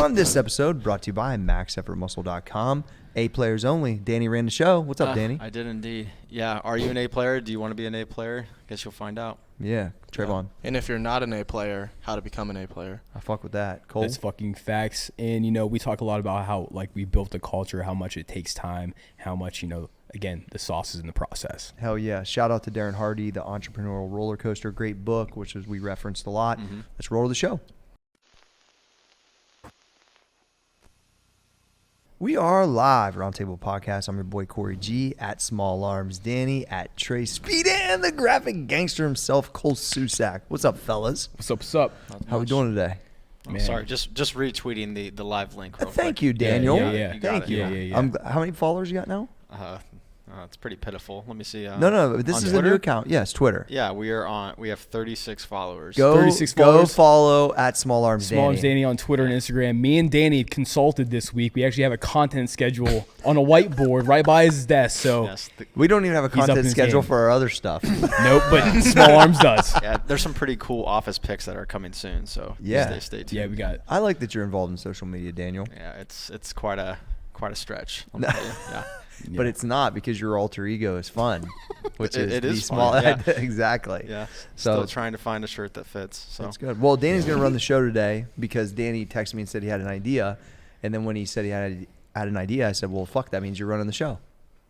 On this episode, brought to you by MaxEffortMuscle.com. A players only. Danny ran the show. What's up, Danny? I did indeed. Yeah. Are you an A player? Do you want to be an A player? Guess you'll find out. Yeah, Trayvon. And if you're not an A player, how to become an A player. I fuck with that. Cole? That's fucking facts. And, we talk a lot about how, we built a culture, how much it takes time, how much, again, the sauce is in the process. Hell yeah. Shout out to Darren Hardy, The Entrepreneurial Roller Coaster. Great book, which we referenced a lot. Mm-hmm. Let's roll to the show. We are live, Roundtable Podcast. I'm your boy Corey G, at Small Arms Danny, at Trey Speed, and the graphic gangster himself, Cole Susak. What's up, fellas? What's up? How we doing today? Oh, sorry, just retweeting the live link. Real Thank quick. you, Daniel. Yeah. Thank you. Yeah. How many followers you got now? It's pretty pitiful. Let me see. No. This is Twitter? a new account. Yes, Twitter. Yeah, we have 36 followers. Go 36 followers. Follow at Small Arms Danny. Small Arms Danny on Twitter and Instagram. Me and Danny consulted this week. We actually have a content schedule on a whiteboard right by his desk. So Yes, We don't even have a He's up in content his schedule game. for our other stuff. nope, but Small Arms does. yeah, there's some pretty cool office pics that are coming soon. So Yeah. stay tuned. Yeah, we got it. I like that you're involved in social media, Daniel. Yeah, it's quite a stretch. Let me tell you. Yeah. But it's not, because your alter ego is fun, which is It the is small. fun, yeah. Exactly. Yeah. So Still trying to find a shirt that fits. So that's good. Well, Danny's gonna run the show today because Danny texted me and said he had an idea, and then when he said he had an idea, I said, "Well, fuck, that means you're running the show."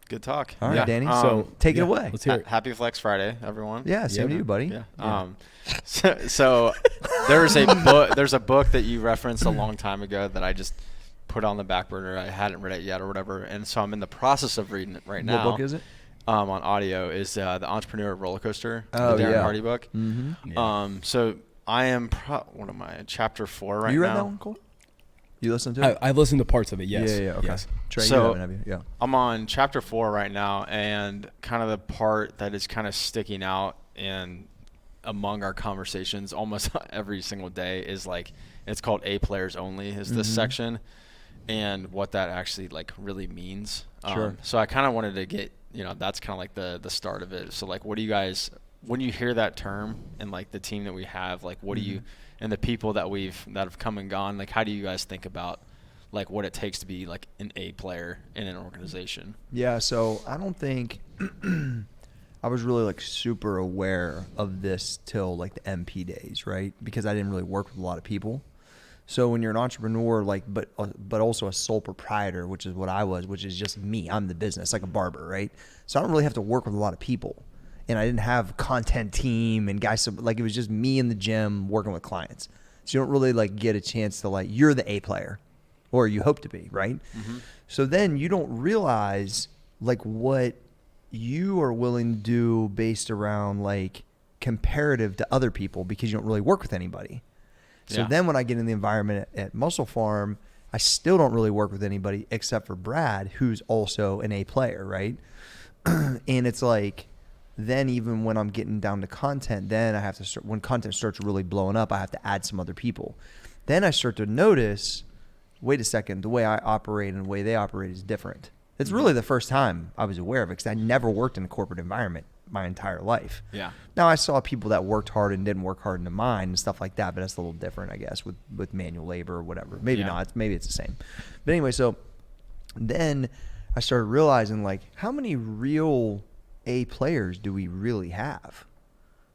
good talk. All right, Yeah. Danny. So take it away. Let's hear it. Happy Flex Friday, everyone. Yeah, same to you, buddy. Yeah. So there's a book that you referenced a long time ago that I just put on the back burner. I hadn't read it yet or whatever, and so I'm in the process of reading it right now. What book is it? On audio is the Entrepreneur Roller Coaster, Oh, the Darren yeah. Hardy book. Mm-hmm. Yeah. So I am what am I? Chapter 4 right You read now. that one, Cole? You listened to it? I've listened to parts of it, yes. Yeah. Okay. Yes. Trey, you So- haven't, have you? Yeah. I'm on chapter 4 right now, and kind of the part that is kind of sticking out and among our conversations almost every single day is it's called A Players Only is this section, and what that actually really means. Sure. So I kind of wanted to get, that's kind of the start of it. So what do you guys, when you hear that term and the team that we have, what do you, and the people that have come and gone, how do you guys think about what it takes to be an A player in an organization? Yeah, so I don't think I was really super aware of this till the MP days, right? Because I didn't really work with a lot of people. So when you're an entrepreneur, but also a sole proprietor, which is what I was, which is just me. I'm the business, like a barber, right? So I don't really have to work with a lot of people, and I didn't have content team and guys. It was just me in the gym working with clients. So you don't really get a chance to you're the A player, or you hope to be, right? Mm-hmm. So then you don't realize what you are willing to do based around comparative to other people, because you don't really work with anybody. So then when I get in the environment at Muscle Farm, I still don't really work with anybody except for Brad, who's also an A player, right? And it's then even when I'm getting down to content, then I have to start, when content starts really blowing up, I have to add some other people. Then I start to notice, wait a second, the way I operate and the way they operate is different. It's really the first time I was aware of it, because I never worked in a corporate environment my entire life. Yeah. Now I saw people that worked hard and didn't work hard into mine and stuff like that, but that's a little different, I guess, with manual labor or whatever. Maybe not. Maybe it's the same. But anyway, so then I started realizing how many real A players do we really have?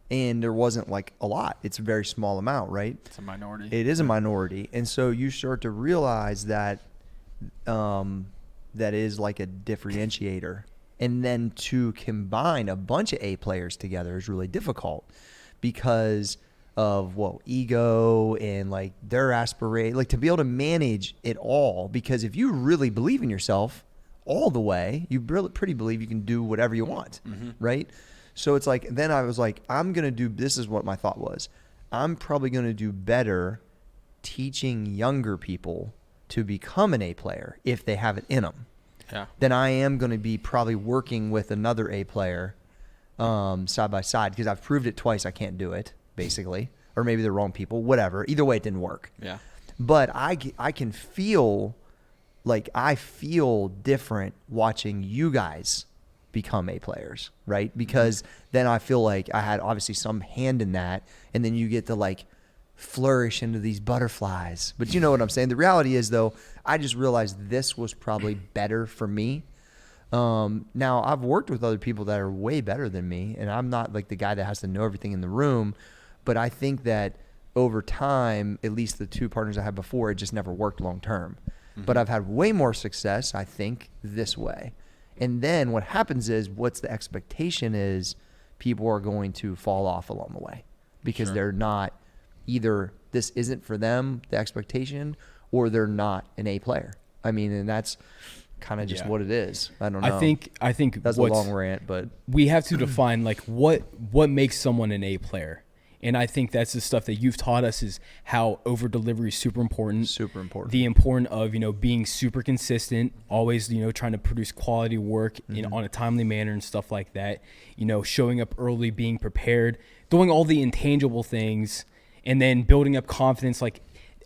And there wasn't a lot. It's a very small amount, right? It's a minority. It is a minority. And so you start to realize that that is a differentiator. And then to combine a bunch of A players together is really difficult because of ego and their aspiration, to be able to manage it all. Because if you really believe in yourself all the way, you really pretty believe you can do whatever you want, right? So it's then I was I'm going to do, this is what my thought was. I'm probably going to do better teaching younger people to become an A player if they have it in them. Yeah. Then I am going to be probably working with another A player side by side, because I've proved it twice I can't do it, basically. Or maybe they're wrong people, whatever. Either way, it didn't work. Yeah. But I can feel, I feel different watching you guys become A players, right? Because then I feel I had obviously some hand in that, and then you get to flourish into these butterflies. But you know what I'm saying? The reality is, though, I just realized this was probably better for me. Now, I've worked with other people that are way better than me, and I'm not like the guy that has to know everything in the room. But I think that over time, at least the 2 partners I had before, it just never worked long term. But I've had way more success, I think, this way. And then what happens is, what's the expectation is people are going to fall off along the way because they're not either this isn't for them, the expectation, or they're not an A player. I mean, and that's kind of just what it is. I don't know. I think that's a long rant, but we have to define like what makes someone an A player. And I think that's the stuff that you've taught us is how over delivery is super important. Super important. The importance of, being super consistent, always, trying to produce quality work on a timely manner and stuff like that. Showing up early, being prepared, doing all the intangible things, and then building up confidence. Like,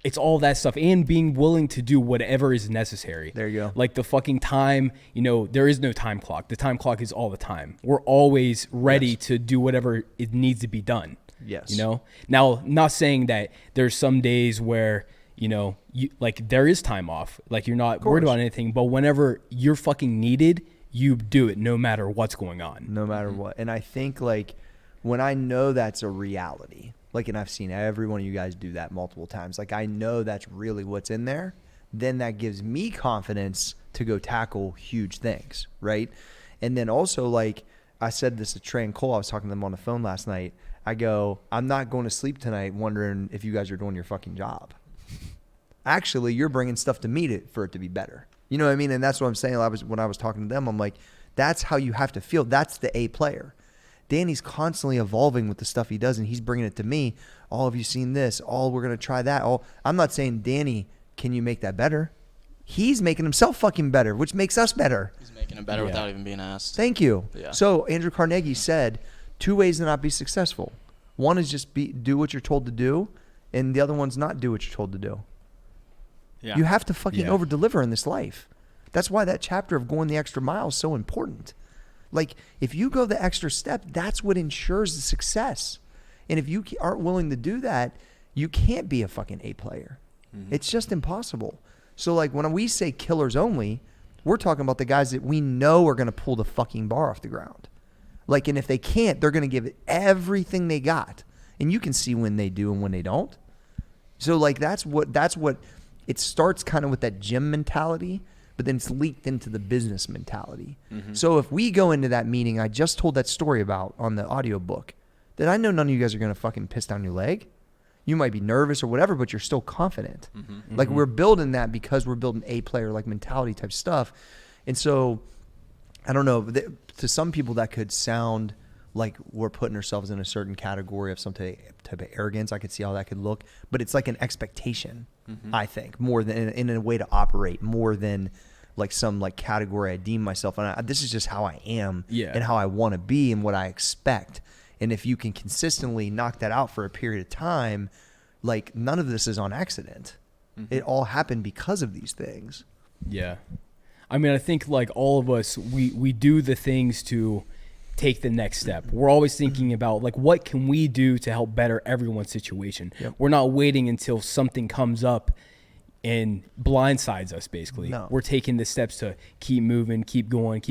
it's all that stuff, and being willing to do whatever is necessary. There you go. Like the fucking time, there is no time clock. The time clock is all the time. We're always ready to do whatever it needs to be done. Yes. Now, not saying that there's some days where, you like there is time off, like you're not worried about anything, but whenever you're fucking needed, you do it no matter what's going on. No matter what. And I think like when I know that's a reality, like, and I've seen every one of you guys do that multiple times, like I know that's really what's in there, then that gives me confidence to go tackle huge things, right? And then also, like I said this to Trey and Cole, I was talking to them on the phone last night. I go, I'm not going to sleep tonight wondering if you guys are doing your fucking job. Actually, you're bringing stuff to me for it to be better. You know what I mean? And that's what I'm saying. When I was talking to them, I'm like, that's how you have to feel. That's the A player. Danny's constantly evolving with the stuff he does, and he's bringing it to me. Oh, have you seen this? Oh, we're going to try that. Oh, I'm not saying, Danny, can you make that better? He's making himself fucking better, which makes us better. He's making it better without even being asked. Thank you. Yeah. So Andrew Carnegie said, 2 ways to not be successful. One is just do what you're told to do, and the other one's not do what you're told to do. Yeah. You have to fucking over-deliver in this life. That's why that chapter of going the extra mile is so important. Like, if you go the extra step, that's what ensures the success. And if you aren't willing to do that, you can't be a fucking A player. Mm-hmm. It's just impossible. So, like, when we say killers only, we're talking about the guys that we know are going to pull the fucking bar off the ground. Like, and if they can't, they're going to give it everything they got. And you can see when they do and when they don't. So, like, that's what it starts kind of with that gym mentality, but then it's leaked into the business mentality. Mm-hmm. So if we go into that meeting I just told that story about on the audiobook, that I know none of you guys are going to fucking piss down your leg. You might be nervous or whatever, but you're still confident. Mm-hmm. Like, we're building that because we're building A player, like, mentality type stuff. And so, I don't know, to some people that could sound like we're putting ourselves in a certain category of some type of arrogance. I could see how that could look, but it's like an expectation, I think, more than in a way to operate, more than like some like category I deem myself. And this is just how I am and how I want to be and what I expect. And if you can consistently knock that out for a period of time, like, none of this is on accident. Mm-hmm. It all happened because of these things. Yeah. I mean, I think like all of us, we do the things to take the next step. We're always thinking about like, what can we do to help better everyone's situation? Yep. We're not waiting until something comes up and blindsides us, basically. No. We're taking the steps to keep moving, keep going.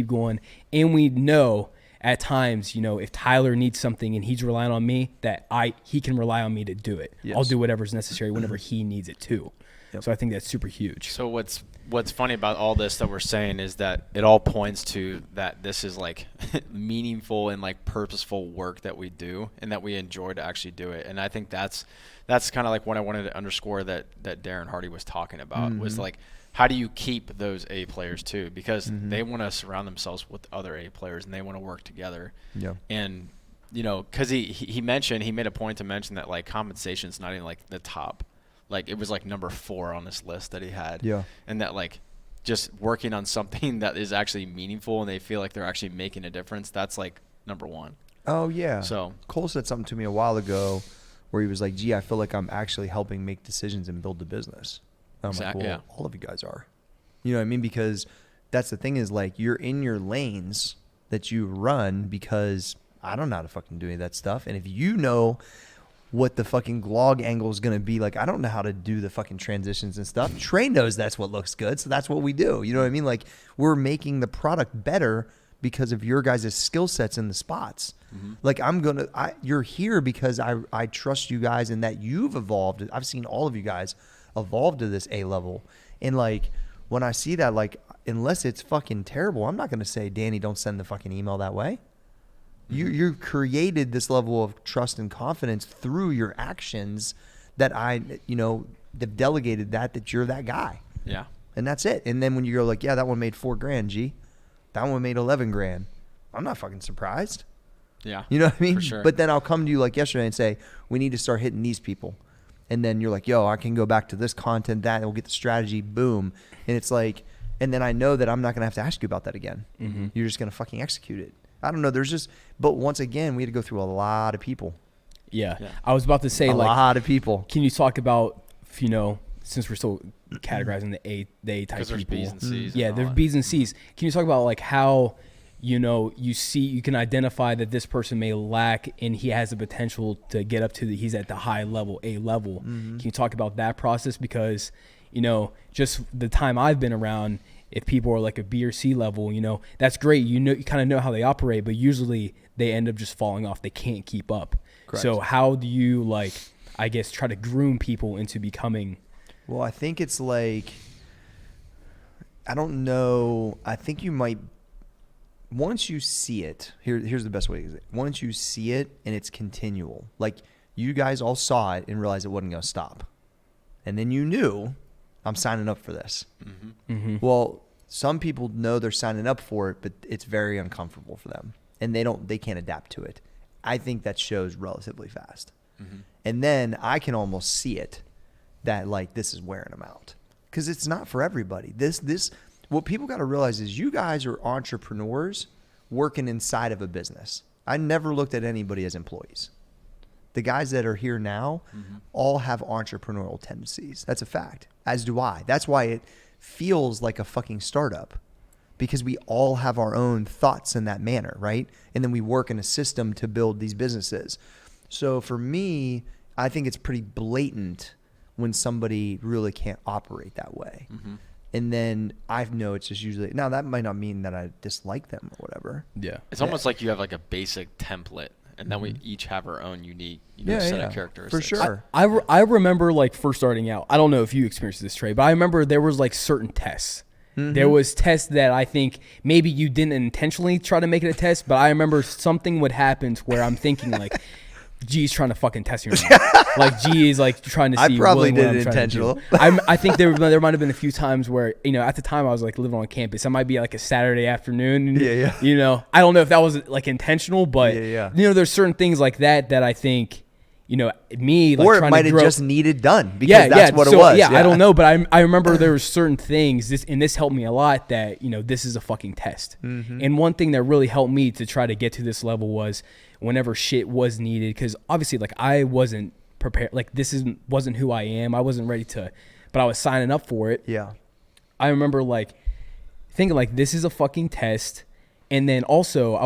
And we know at times, if Tyler needs something and he's relying on me, that he can rely on me to do it. Yes. I'll do whatever's necessary whenever he needs it too. Yep. So I think that's super huge. So what's funny about all this that we're saying is that it all points to that this is like meaningful and like purposeful work that we do and that we enjoy to actually do it. And I think that's kind of like what I wanted to underscore that Darren Hardy was talking about, was like, how do you keep those A players too? Because they want to surround themselves with other A players and they want to work together. Yeah. And, because he made a point to mention that like compensation is not even like the top. Like, it was like number 4 on this list that he had. Yeah. And that like just working on something that is actually meaningful and they feel like they're actually making a difference, that's like number 1. Oh, yeah. So Cole said something to me a while ago where he was like, gee, I feel like I'm actually helping make decisions and build the business. I'm like, well, all of you guys are. You know what I mean? Because that's the thing is, like, you're in your lanes that you run because I don't know how to fucking do any of that stuff. And if you know what the fucking vlog angle is going to be. Like, I don't know how to do the fucking transitions and stuff. Trey knows that's what looks good, so that's what we do. You know what I mean? Like, we're making the product better because of your guys' skill sets in the spots. Like, you're here because I trust you guys and that you've evolved. I've seen all of you guys evolve to this A level. And like, when I see that, like, unless it's fucking terrible, I'm not going to say, Danny, don't send the fucking email that way. You created this level of trust and confidence through your actions that they've delegated that you're that guy. Yeah. And that's it. And then when you go like, yeah, that one made $4,000, G. That one made $11,000. I'm not fucking surprised. Yeah. You know what I mean? For sure. But then I'll come to you like yesterday and say, we need to start hitting these people. And then you're like, yo, I can go back to this content, that, and we'll get the strategy, boom. And it's like, and then I know that I'm not going to have to ask you about that again. You're just going to fucking execute it. I don't know. But once again, we had to go through a lot of people. Yeah. I was about to say, a like, lot of people. Can you talk about, since we're still categorizing the A type people? Because there's B's and C's. Yeah, there's B's and C's. Can you talk about like how, you can identify that this person may lack and he has the potential to get up to he's at the high level, A level. Can you talk about that process? Because, just the time I've been around, if people are like a B or C level, that's great. You kind of know how they operate, but usually they end up just falling off. They can't keep up. Correct. So how do you try to groom people into becoming? Well, I think it's like, I don't know. I think you might, once you see it, here's the best way to say it. Once you see it and it's continual, like you guys all saw it and realized it wasn't going to stop. And then you knew, I'm signing up for this. Well, some people know they're signing up for it, but it's very uncomfortable for them and they can't adapt to it. I think that shows relatively fast. And then I can almost see it that like, this is wearing them out because it's not for everybody. What people got to realize is you guys are entrepreneurs working inside of a business. I never looked at anybody as employees. The guys that are here now all have entrepreneurial tendencies. That's a fact, as do I. That's why it feels like a fucking startup, because we all have our own thoughts in that manner, right? And then we work in a system to build these businesses. So for me, I think it's pretty blatant when somebody really can't operate that way. And then I know it's just usually, now that might not mean that I dislike them or whatever. Yeah. It's almost like you have like a basic template, and then we each have our own unique set of characteristics. For sure. I remember like first starting out, I don't know if you experienced this, Trey, but I remember there was like certain tests. There was tests that I think maybe you didn't intentionally try to make it a test, but I remember something would happen to where I'm thinking like, G's trying to fucking test me right now. Like G is like trying to see. I probably what did I'm it intentional. I think there might have been a few times where at the time I was like living on campus. It might be like a Saturday afternoon. Yeah. I don't know if that was like intentional, but yeah. There's certain things like that I think. Me like or trying it might to have grow, just needed done because that's what it was. Yeah, I don't know, but I remember there were certain things. This helped me a lot. That this is a fucking test. And one thing that really helped me to try to get to this level was whenever shit was needed, because obviously like I wasn't prepared. Like wasn't who I am. I wasn't ready to, but I was signing up for it. Yeah. I remember like thinking like this is a fucking test. And then also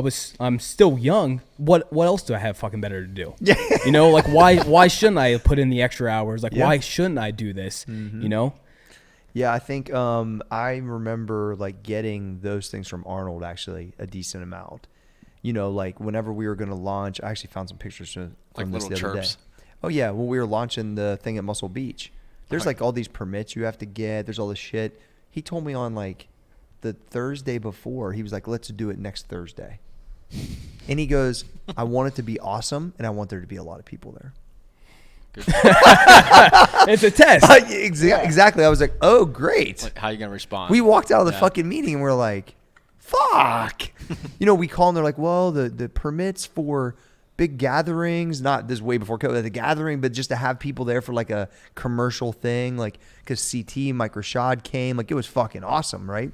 I'm still young. What else do I have fucking better to do? Yeah. Like why shouldn't I put in the extra hours? Like why shouldn't I do this? Yeah, I think I remember like getting those things from Arnold actually a decent amount. Like whenever we were going to launch, I actually found some pictures from Like this little the other chirps. day. Oh yeah, when we were launching the thing at Muscle Beach, there's like all these permits you have to get. There's all this shit. He told me on like the Thursday before, he was like, let's do it next Thursday. And he goes, I want it to be awesome, and I want there to be a lot of people there. Good. It's a test. Exactly. I was like, oh, great. Like, how are you going to respond? We walked out of the fucking meeting, and we're like, fuck. We call, and they're like, well, the permits for big gatherings, not this way before COVID, the gathering, but just to have people there for like a commercial thing, like because CT, Mike Rashad came, like it was fucking awesome, right?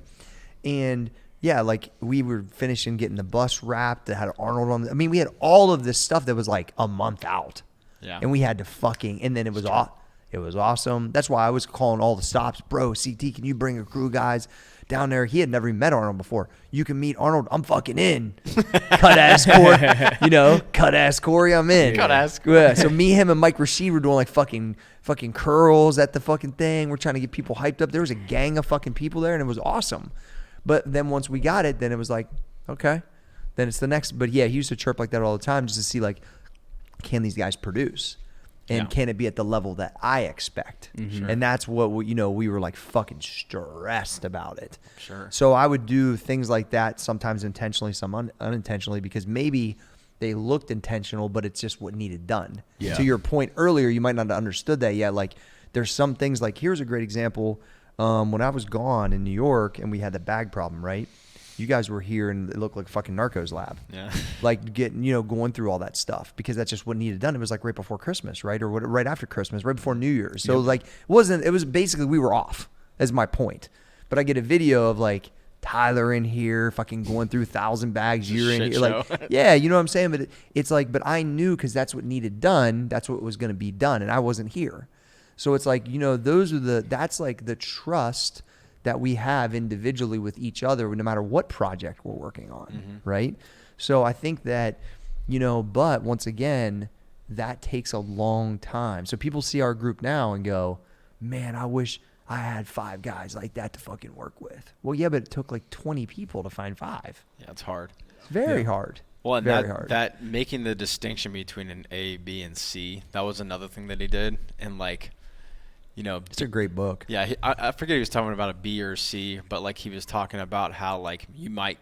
And yeah, like we were finishing getting the bus wrapped that had Arnold on. We had all of this stuff that was like a month out. Yeah. And we had to and then it was off. It was awesome. That's why I was calling all the stops. Bro, CT, can you bring a crew guys down there? He had never even met Arnold before. You can meet Arnold. I'm fucking in. Cut ass Corey. Cut ass Corey, I'm in. Cut ass Corey. Yeah, so me, him, and Mike Rashid were doing like fucking curls at the fucking thing. We're trying to get people hyped up. There was a gang of fucking people there, and it was awesome. But then once we got it, then it was like, okay. Then it's the next. But yeah, he used to chirp like that all the time just to see like, can these guys produce? And can it be at the level that I expect? Sure. And that's what we were like fucking stressed about it. Sure. So I would do things like that sometimes intentionally, some unintentionally, because maybe they looked intentional, but it's just what needed done. Yeah. To your point earlier, you might not have understood that yet. Like there's some things like, here's a great example. When I was gone in New York and we had the bag problem, right? You guys were here and it looked like a fucking narcos lab. Yeah. Like getting, going through all that stuff because that's just what needed done. It was like right before Christmas, right? Or right after Christmas, right before New Year's. So like it was basically we were off, is my point. But I get a video of like Tyler in here fucking going through 1,000 bags. You're in here. Like, yeah, you know what I'm saying? But it's like, but I knew because that's what needed done. That's what was going to be done. And I wasn't here. So it's like, that's like the trust that we have individually with each other, no matter what project we're working on, right? So I think that, but once again, that takes a long time. So people see our group now and go, man, I wish I had 5 guys like that to fucking work with. Well, yeah, but it took like 20 people to find 5. Yeah, it's hard. It's very hard. Well, and very hard. that making the distinction between an A, B, and C, that was another thing that he did. And like, it's a great book. Yeah, I forget he was talking about a B or a C, but like he was talking about how like you might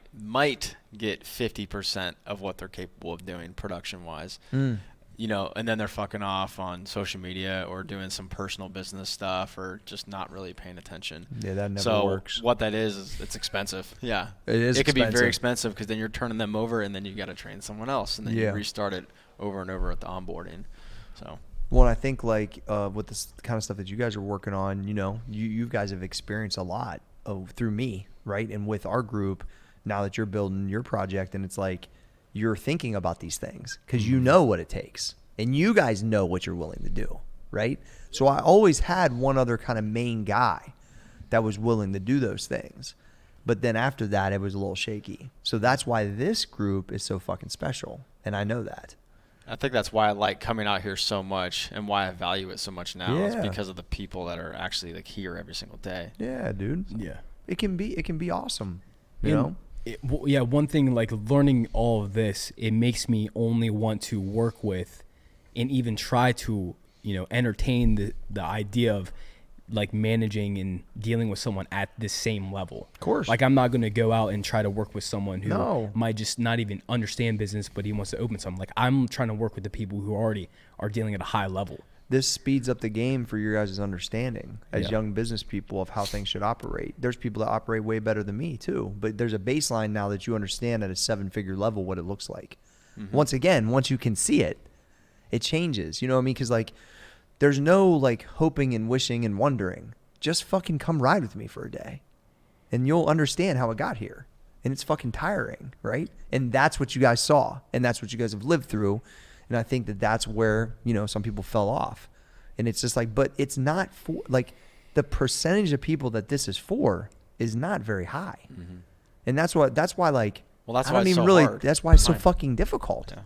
get 50% of what they're capable of doing production wise, and then they're fucking off on social media or doing some personal business stuff or just not really paying attention. Yeah, that never works. So what that is it's expensive. Yeah, it is. It could be very expensive because then you're turning them over and then you got to train someone else and then you restart it over and over at the onboarding. So. Well, I think like with this kind of stuff that you guys are working on, you guys have experienced a lot through me, right? And with our group, now that you're building your project, and it's like you're thinking about these things because you know what it takes, and you guys know what you're willing to do, right? So I always had one other kind of main guy that was willing to do those things, but then after that, it was a little shaky. So that's why this group is so fucking special, and I know that. I think that's why I like coming out here so much and why I value it so much now is because of the people that are actually like here every single day. Yeah, dude. Yeah. It can be awesome. One thing like learning all of this, it makes me only want to work with and even try to, entertain the idea of like managing and dealing with someone at this same level. Of course. Like I'm not going to go out and try to work with someone who might just not even understand business, but he wants to open something. Like I'm trying to work with the people who already are dealing at a high level. This speeds up the game for your guys' understanding as young business people of how things should operate. There's people that operate way better than me too, but there's a baseline now that you understand at a 7-figure level what it looks like. Once you can see it, it changes. You know what I mean? Because like, there's no like hoping and wishing and wondering. Just fucking come ride with me for a day and you'll understand how it got here. And it's fucking tiring, right? And that's what you guys saw and that's what you guys have lived through. And I think that that's where, some people fell off. And it's just like, but it's not for like the percentage of people that this is for is not very high. And that's why like, well, that's I why don't it's even so really, hard. that's why it's so fucking difficult. Yeah.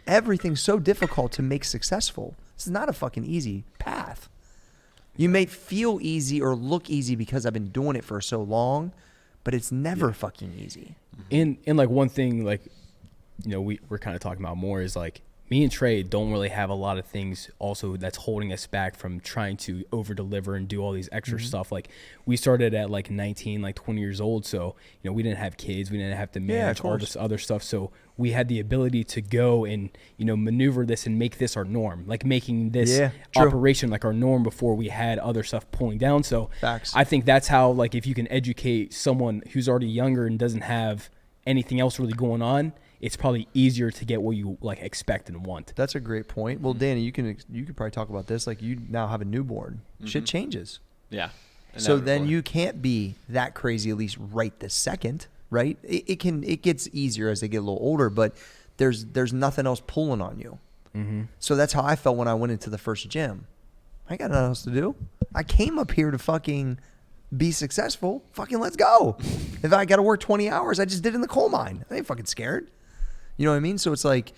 Everything's so difficult to make successful. This is not a fucking easy path. You may feel easy or look easy because I've been doing it for so long, but it's never fucking easy. And like one thing like, we're kind of talking about more is like me and Trey don't really have a lot of things also that's holding us back from trying to over deliver and do all these extra stuff. Like we started at like 19, like 20 years old. So, we didn't have kids. We didn't have to manage all this other stuff. So we had the ability to go and, maneuver this and make this our norm, like making this operation like our norm before we had other stuff pulling down. So Facts. I think that's how, like, if you can educate someone who's already younger and doesn't have anything else really going on, it's probably easier to get what you like expect and want. That's a great point. Well, Danny, you could probably talk about this. Like you now have a newborn. Shit changes. Yeah. So then you can't be that crazy, at least right this second, right? It gets easier as they get a little older, but there's nothing else pulling on you. So that's how I felt when I went into the first gym. I ain't got nothing else to do. I came up here to fucking be successful. Fucking let's go. If I got to work 20 hours, I just did it in the coal mine. I ain't fucking scared. You know what I mean? So it's like,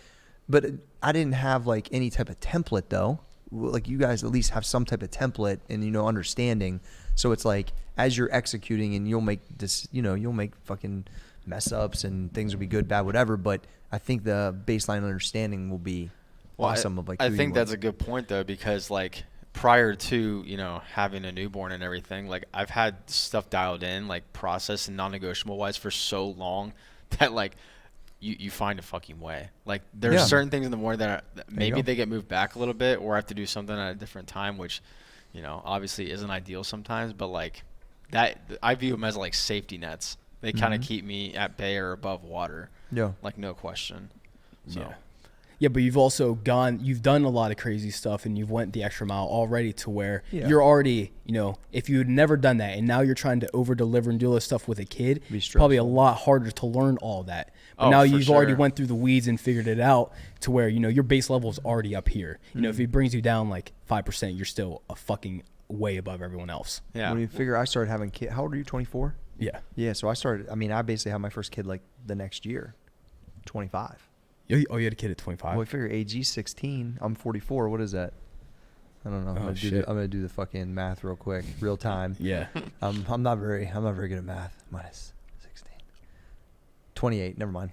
but I didn't have like any type of template though. Like you guys at least have some type of template and, you know, understanding. So it's like, as you're executing and you'll make this, you know, you'll make fucking mess ups and things will be good, bad, whatever. But I think the baseline understanding will be awesome. I think that's a good point though, because like prior to, you know, having a newborn and everything, like I've had stuff dialed in, like process and non-negotiable wise for so long that like you find a fucking way. Like there's certain things in the morning that maybe they get moved back a little bit, or I have to do something at a different time, which, you know, obviously isn't ideal sometimes, but like that, I view them as like safety nets. They kind of keep me at bay or above water. Yeah. Like no question. So. Yeah, but you've done a lot of crazy stuff, and you've went the extra mile already to where you're already, you know, if you had never done that and now you're trying to over deliver and do all this stuff with a kid, probably a lot harder to learn all that. But now you've already went through the weeds and figured it out to where, you know, your base level is already up here. You know, if it brings you down like 5%, you're still a fucking way above everyone else. Yeah. When you figure I started having kids, how old are you, 24? Yeah. Yeah, so I basically had my first kid like the next year, 25. Oh, you had a kid at 25? Well, I figure AG's 16. I'm 44. What is that? I don't know. I'm gonna do the fucking math real quick, real time. Yeah. I'm not very good at math. Minus 16. 28. Never mind.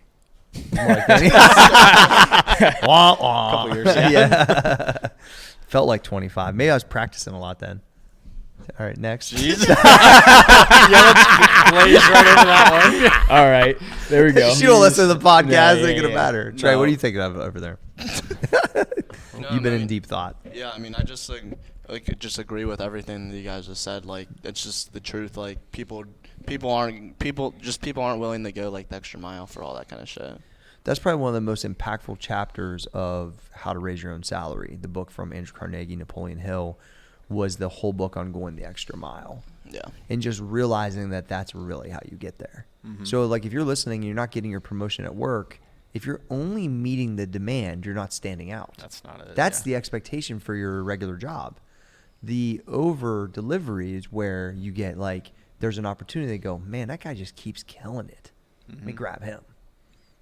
Wah, wah. Couple years. Yeah. Felt like 25. Maybe I was practicing a lot then. All right, next. Jeez. Yeah, let's blaze right over that one. All right, there we go. She don't listen to the podcast. It ain't gonna matter. Trey, what are you thinking of over there? You've been in deep thought. Yeah, I mean, I just just agree with everything that you guys just said. Like, it's just the truth. Like, people aren't willing to go like the extra mile for all that kind of shit. That's probably one of the most impactful chapters of How to Raise Your Own Salary. The book from Andrew Carnegie, Napoleon Hill, was the whole book on going the extra mile. Yeah. And just realizing that that's really how you get there. Mm-hmm. So like if you're listening and you're not getting your promotion at work, if you're only meeting the demand, you're not standing out. That's not it. That's the expectation for your regular job. The over delivery is where you get like, there's an opportunity to go, man, that guy just keeps killing it. Let me grab him.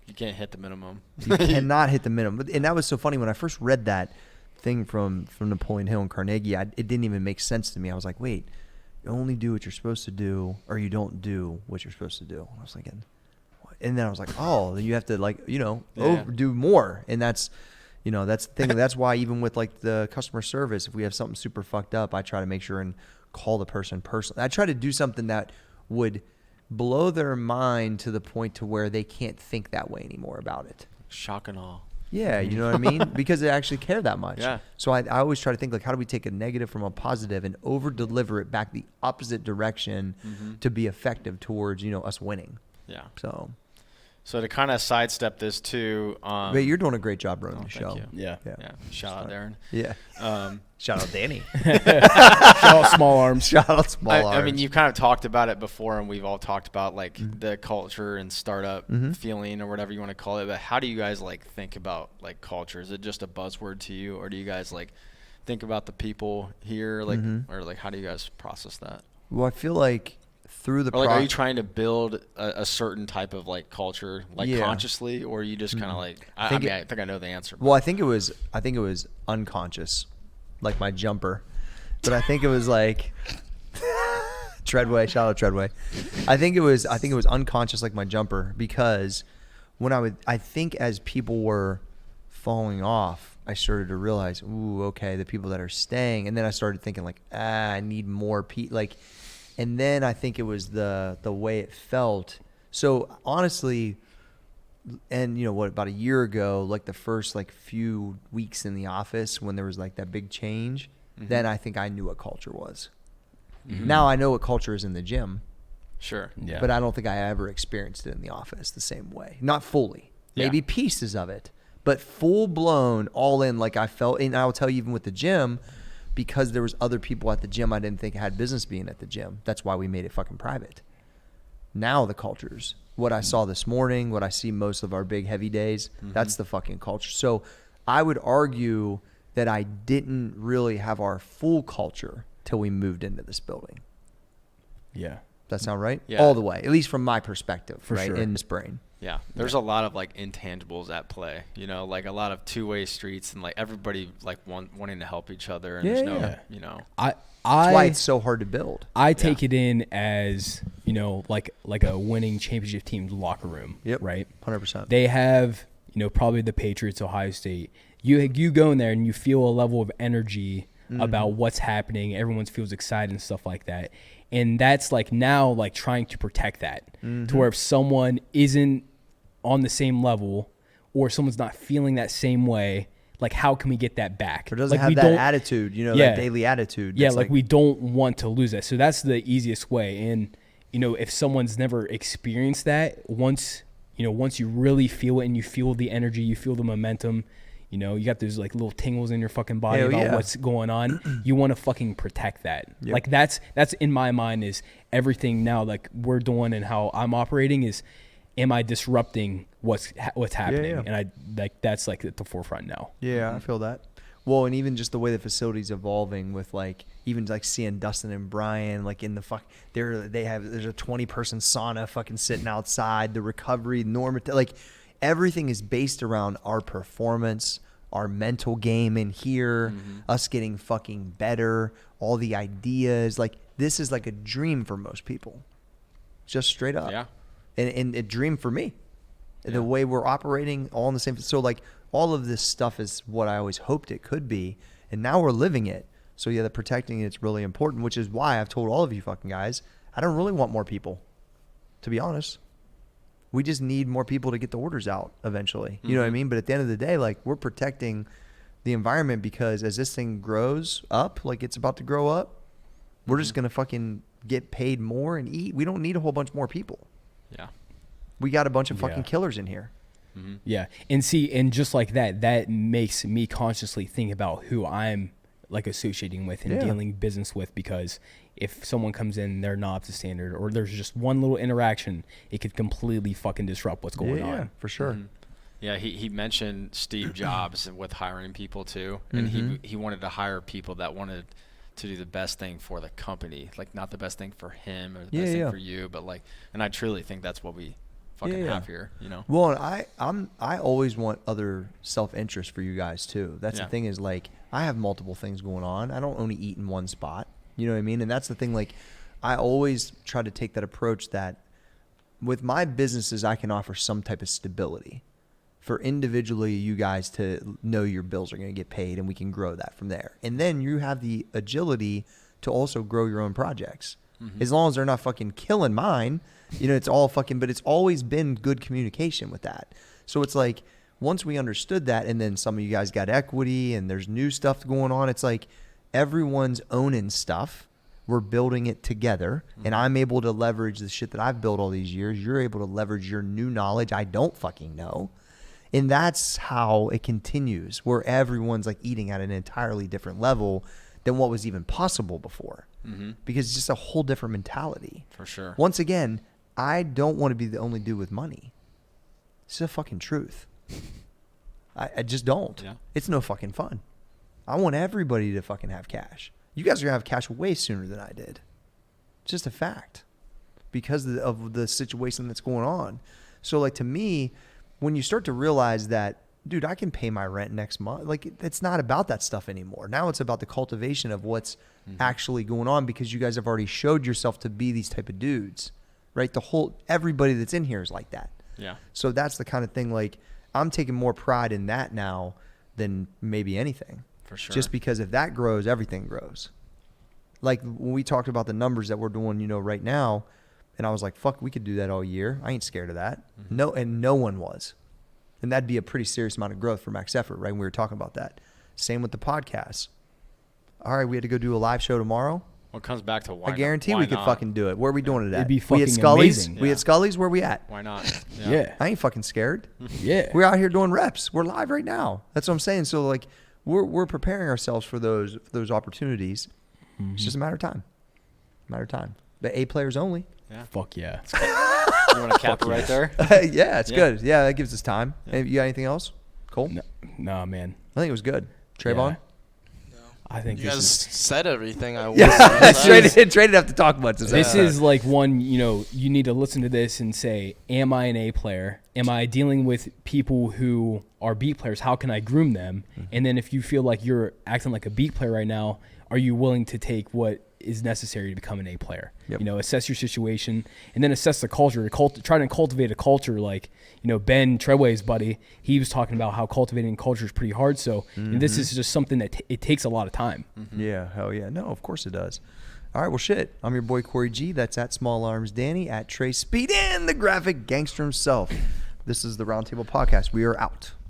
You can't hit the minimum. You cannot hit the minimum. And that was so funny when I first read that thing from Napoleon Hill and Carnegie. It didn't even make sense to me. I was like, wait, you only do what you're supposed to do, or you don't do what you're supposed to do. I was thinking, what? And then I was like, oh, then you have to like, you know, do more. And that's, you know, that's the thing. That's why even with like the customer service, if we have something super fucked up, I try to make sure and call the person personally. I try to do something that would blow their mind to the point to where they can't think that way anymore about it. Shock and awe. Yeah, you know what I mean? Because they actually care that much. Yeah. So I always try to think like, how do we take a negative from a positive and over deliver it back the opposite direction to be effective towards, you know, us winning. Yeah. So to kind of sidestep this too. But you're doing a great job running the show. You. Yeah. Shout out Darren. Yeah. Shout out Danny. Shout out Small Arms. Shout out Small Arms. I mean, you've kind of talked about it before, and we've all talked about like the culture and startup feeling or whatever you want to call it. But how do you guys like think about like culture? Is it just a buzzword to you, or do you guys like think about the people here, like, or like how do you guys process that? Well, I feel like through the are you trying to build a certain type of like culture, like consciously, or are you just kind of like I think I know the answer. Well, I think it was unconscious, like my jumper, but I think it was like Treadway. Shout out Treadway. I think it was unconscious, like my jumper, because when I think as people were falling off, I started to realize, ooh, okay, the people that are staying, and then I started thinking like, I need more people, like. And then I think it was the way it felt. So honestly, and you know what, about a year ago, like the first like few weeks in the office when there was like that big change, then I think I knew what culture was. Now I know what culture is in the gym. Sure. Yeah. But I don't think I ever experienced it in the office the same way. Not fully. Maybe pieces of it. But full blown, all in, like I felt, and I'll tell you even with the gym, because there was other people at the gym I didn't think had business being at the gym. That's why we made it fucking private. Now the cultures, what I saw this morning, what I see most of our big heavy days, that's the fucking culture. So I would argue that I didn't really have our full culture till we moved into this building. Yeah. Does that sound right? Yeah. All the way, at least from my perspective, For right? sure. In this brain. Yeah, there's a lot of like intangibles at play, you know, like a lot of two-way streets and like everybody like wanting to help each other. And there's no, Yeah. you know, That's why it's so hard to build. I take it in as, you know, like a winning championship team's locker room. Yep. Right. 100%. They have, you know, probably the Patriots, Ohio State. You go in there and you feel a level of energy about what's happening. Everyone feels excited and stuff like that. And that's like now like trying to protect that to where if someone isn't on the same level or someone's not feeling that same way, like how can we get that back? Or doesn't like, have that attitude, you know, that daily attitude. Yeah, that's like we don't want to lose that. So that's the easiest way. And, you know, if someone's never experienced that, once you really feel it and you feel the energy, you feel the momentum, you know, you got those like little tingles in your fucking body about what's going on. You want to fucking protect that. Yep. Like that's in my mind is everything now like we're doing and how I'm operating is, am I disrupting what's happening? Yeah. And I like that's like at the forefront now. Yeah, I feel that. Well, and even just the way the facility's evolving with like even like seeing Dustin and Brian like in the there's a 20-person sauna fucking sitting outside, the recovery like everything is based around our performance, our mental game in here, us getting fucking better, all the ideas. Like this is like a dream for most people. Just straight up. yeah. And a dream for me. The way we're operating all in the same. So like all of this stuff is what I always hoped it could be. And now we're living it. So yeah, the protecting it's really important, which is why I've told all of you fucking guys, I don't really want more people, to be honest. We just need more people to get the orders out eventually. You know what I mean? But at the end of the day, like we're protecting the environment because as this thing grows up, like it's about to grow up, we're just going to fucking get paid more and eat. We don't need a whole bunch more people. Yeah. We got a bunch of fucking killers in here. Yeah. And see, and just like that makes me consciously think about who I'm like associating with and dealing business with, because if someone comes in, they're not up to standard or there's just one little interaction, it could completely fucking disrupt what's going on. Yeah, for sure. Yeah, he mentioned Steve Jobs with hiring people too, and he wanted to hire people that wanted to do the best thing for the company, like not the best thing for him or the best thing for you, but like, and I truly think that's what we fucking have here, you know. Well, and I always want other self-interest for you guys too. That's the thing is like I have multiple things going on. I don't only eat in one spot. You know what I mean? And that's the thing. Like I always try to take that approach that with my businesses, I can offer some type of stability for individually you guys to know your bills are going to get paid and we can grow that from there. And then you have the agility to also grow your own projects. As long as they're not fucking killing mine, you know, it's all fucking, but it's always been good communication with that. So it's like, once we understood that and then some of you guys got equity and there's new stuff going on, it's like everyone's owning stuff. We're building it together and I'm able to leverage the shit that I've built all these years. You're able to leverage your new knowledge I don't fucking know. And that's how it continues, where everyone's like eating at an entirely different level than what was even possible before. Because it's just a whole different mentality. For sure. Once again, I don't want to be the only dude with money. It's the fucking truth. I just don't. Yeah. It's no fucking fun. I want everybody to fucking have cash. You guys are going to have cash way sooner than I did. It's just a fact. Because of the situation that's going on. So like to me, when you start to realize that, dude, I can pay my rent next month. Like it's not about that stuff anymore. Now it's about the cultivation of what's actually going on, because you guys have already showed yourself to be these type of dudes, right? Everybody that's in here is like that. Yeah. So that's the kind of thing, like I'm taking more pride in that now than maybe anything. For sure. Just because if that grows, everything grows. Like when we talked about the numbers that we're doing, you know, right now, and I was like, fuck, we could do that all year. I ain't scared of that. No, and no one was. And that'd be a pretty serious amount of growth for max effort, right? And we were talking about that. Same with the podcast. All right, we had to go do a live show tomorrow. Well, it comes back to why I guarantee why we could not? fucking do it. Where are we doing it at? It'd be we fucking at Scully's. amazing. We Yeah. at Scully's. Where we at? Why not? Yeah. I ain't fucking scared. Yeah. We're out here doing reps. We're live right now. That's what I'm saying. So like, we're preparing ourselves for those opportunities. It's just a matter of time. The A players only. Yeah. Fuck yeah. You want to cap it right there? Yeah, it's Yeah. good. Yeah, that gives us time. Yeah. You got anything else? Cool. Nah, man. I think it was good. Trayvon? Yeah. I think You this guys is said everything I Yeah, wanted. traded have to talk much. this is like one, you need to listen to this and say, am I an A player? Am I dealing with people who are B players? How can I groom them? And then if you feel like you're acting like a B player right now, are you willing to take what is necessary to become an A player? Yep. Assess your situation and then assess the culture. Try to cultivate a culture like, Ben Treadway's buddy, he was talking about how cultivating culture is pretty hard. So this is just something that it takes a lot of time. Yeah, hell yeah. No, of course it does. All right, well, shit. I'm your boy, Corey G. That's at Small Arms Danny, at Trey Speed, and the graphic gangster himself. This is the Roundtable Podcast. We are out.